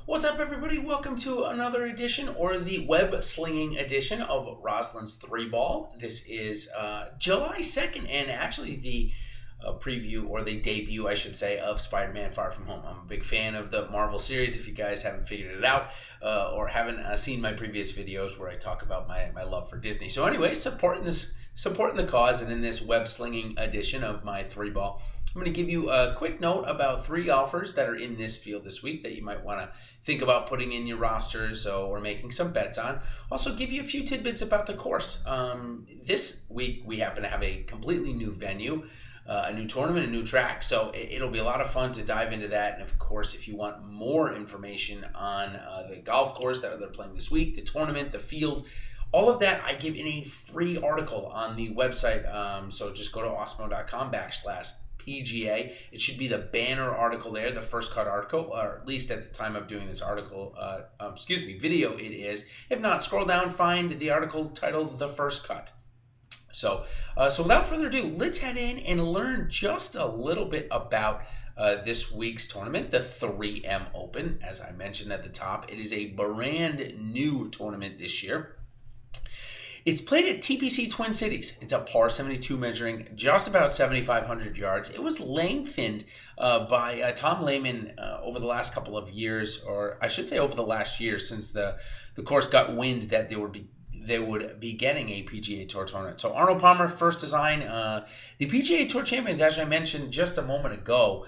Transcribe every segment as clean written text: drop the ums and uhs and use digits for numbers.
What's up, everybody? Welcome to another edition, or the web slinging edition of Rouslin's 3-Ball. This is July 2nd, and actually the preview, or the debut, I should say, of Spider-Man Far From Home. I'm a big fan of the Marvel series, if you guys haven't figured it out, or haven't seen my previous videos where I talk about my love for Disney. So anyway, supporting the cause, and in this web slinging edition of my 3-Ball, I'm going to give you a quick note about 3 golfers that are in this field this week that you might want to think about putting in your rosters or making some bets on. Also give you a few tidbits about the course. This week we happen to have a completely new venue, a new tournament, a new track, so it'll be a lot of fun to dive into that. And of course, if you want more information on the golf course that they're playing this week, the tournament, the field, all of that, I give in a free article on the website. So just go to osmo.com/PGA. It should be the banner article there, the first cut article, or at least at the time of doing this article, video it is. If not, scroll down, find the article titled The First Cut. So without further ado, let's head in and learn just a little bit about this week's tournament, the 3M Open. As I mentioned at the top, it is a brand new tournament this year. It's played at TPC Twin Cities. It's a par 72 measuring just about 7,500 yards. It was lengthened by Tom Lehman over the last couple of years, or I should say over the last year, since the course got wind that they would be getting a PGA Tour tournament. So Arnold Palmer, first design. The PGA Tour champions, as I mentioned just a moment ago,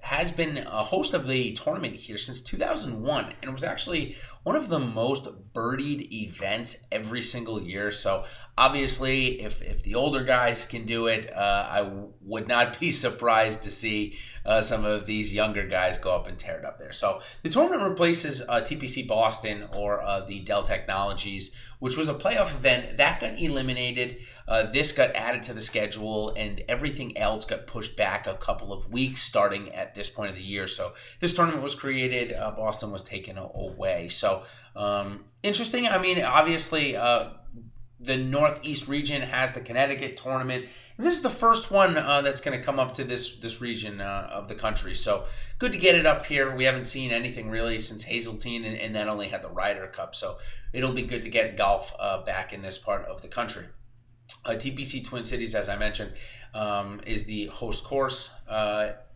has been a host of the tournament here since 2001, and it was actually one of the most birdied events every single year. So obviously, if the older guys can do it, I would not be surprised to see some of these younger guys go up and tear it up there. So the tournament replaces TPC Boston, or the Dell Technologies, which was a playoff event that got eliminated. This got added to the schedule, and everything else got pushed back a couple of weeks starting at this point of the year. So this tournament was created, Boston was taken away. So interesting. I mean, obviously, the Northeast region has the Connecticut tournament. And this is the first one that's going to come up to this region of the country. So good to get it up here. We haven't seen anything really since Hazeltine, and that only had the Ryder Cup. So it'll be good to get golf back in this part of the country. TPC Twin Cities, as I mentioned, is the host course.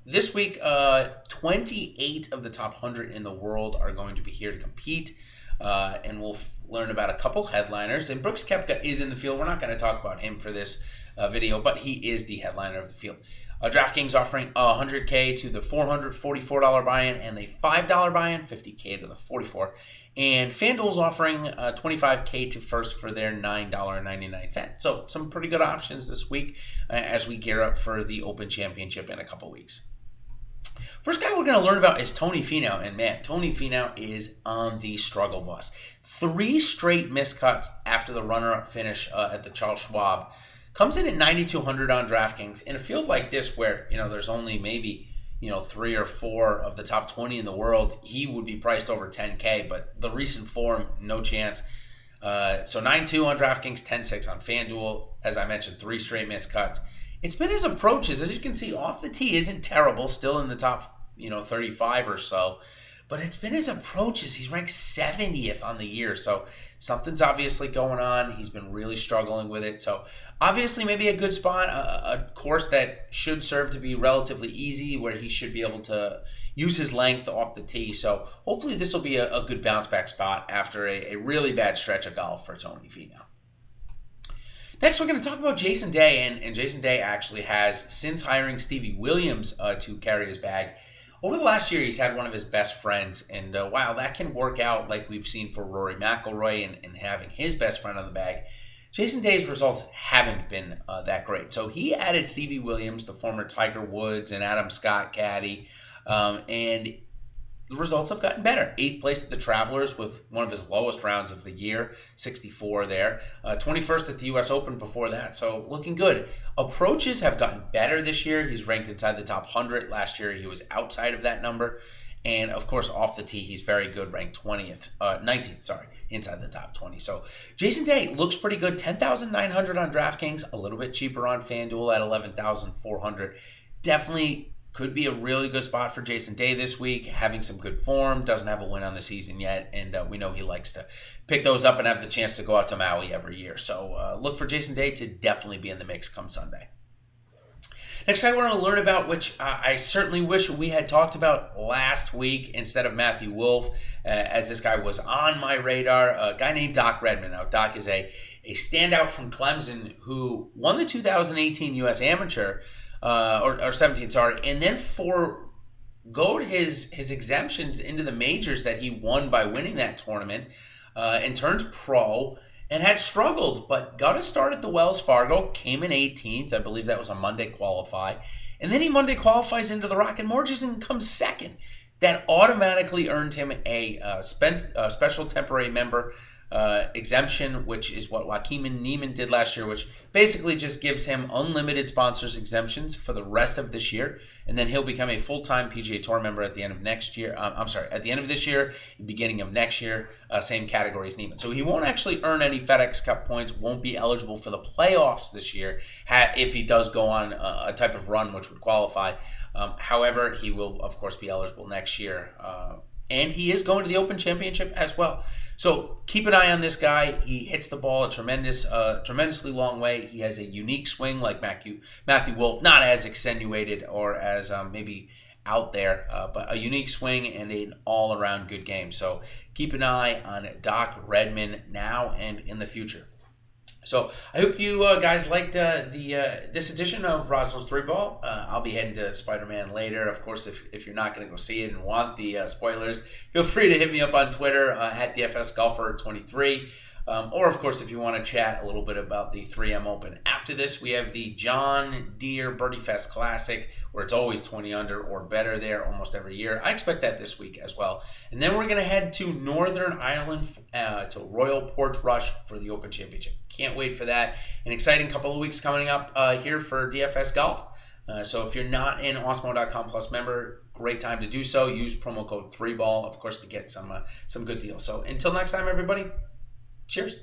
This week, 28 of the top 100 in the world are going to be here to compete. And we'll learn about a couple headliners. And Brooks Koepka is in the field. We're not going to talk about him for this video, but he is the headliner of the field. DraftKings offering $100K to the $444 buy-in, and the $5 buy-in, $50K to the $44. And FanDuel's offering $25K to first for their $9.99. So some pretty good options this week as we gear up for the Open Championship in a couple weeks. First guy we're going to learn about is Tony Finau, and man, Tony Finau is on the struggle bus. 3 straight miscuts after the runner-up finish at the Charles Schwab. Comes in at 9,200 on DraftKings. In a field like this where, there's only maybe, 3 or 4 of the top 20 in the world, he would be priced over 10K, but the recent form, no chance. So 9-2 on DraftKings, 10-6 on FanDuel. As I mentioned, 3 straight miscuts. It's been his approaches, as you can see, off the tee isn't terrible, still in the top, 35 or so. But it's been his approaches. He's ranked 70th on the year, so something's obviously going on. He's been really struggling with it. So obviously maybe a good spot, a course that should serve to be relatively easy, where he should be able to use his length off the tee. So hopefully this will be a good bounce back spot after a really bad stretch of golf for Tony Finau. Next, we're going to talk about Jason Day, and Jason Day actually has, since hiring Stevie Williams to carry his bag, over the last year, he's had one of his best friends, and while that can work out like we've seen for Rory McIlroy and having his best friend on the bag, Jason Day's results haven't been that great. So he added Stevie Williams, the former Tiger Woods and Adam Scott caddy, and the results have gotten better. 8th place at the Travelers with one of his lowest rounds of the year, 64 there. 21st at the U.S. Open before that, so looking good. Approaches have gotten better this year. He's ranked inside the top 100. Last year he was outside of that number. And of course, off the tee, he's very good, ranked 19th, inside the top 20. So Jason Day looks pretty good. 10,900 on DraftKings, a little bit cheaper on FanDuel at 11,400. Definitely Could be a really good spot for Jason Day this week, having some good form, doesn't have a win on the season yet, and we know he likes to pick those up and have the chance to go out to Maui every year. So look for Jason Day to definitely be in the mix come Sunday. Next, I want to learn about, which I certainly wish we had talked about last week instead of Matthew Wolff, as this guy was on my radar, a guy named Doc Redman. Now, Doc is a standout from Clemson who won the 2018 U.S. Amateur, or 17, sorry, and then forgoed his exemptions into the majors that he won by winning that tournament, and turned pro. And had struggled, but got a start at the Wells Fargo, came in 18th. I believe that was a Monday qualify. And then he Monday qualifies into the Rocket Mortgages and comes second. That automatically earned him a special temporary member exemption, which is what Joaquin Neiman did last year, which basically just gives him unlimited sponsors exemptions for the rest of this year. And then he'll become a full-time PGA Tour member at the end of next year. At the end of this year, beginning of next year, same category as Neiman. So he won't actually earn any FedEx Cup points, won't be eligible for the playoffs this year if he does go on a type of run which would qualify. However, he will, of course, be eligible next year. And he is going to the Open Championship as well. So keep an eye on this guy. He hits the ball a tremendously long way. He has a unique swing like Matthew Wolff, not as extenuated or as maybe out there, but a unique swing and an all-around good game. So keep an eye on Doc Redman now and in the future. So I hope you guys liked this edition of Rouslin's 3-Ball. I'll be heading to Spider-Man later. Of course, if you're not going to go see it and want the spoilers, feel free to hit me up on Twitter at DFSGolfer23. Or, of course, if you want to chat a little bit about the 3M Open. After this, we have the John Deere Birdie Fest Classic, where it's always 20 under or better there almost every year. I expect that this week as well. And then we're going to head to Northern Ireland to Royal Portrush for the Open Championship. Can't wait for that. An exciting couple of weeks coming up here for DFS Golf. So if you're not an Osmo.com Plus member, great time to do so. Use promo code 3Ball, of course, to get some good deals. So until next time, everybody, cheers.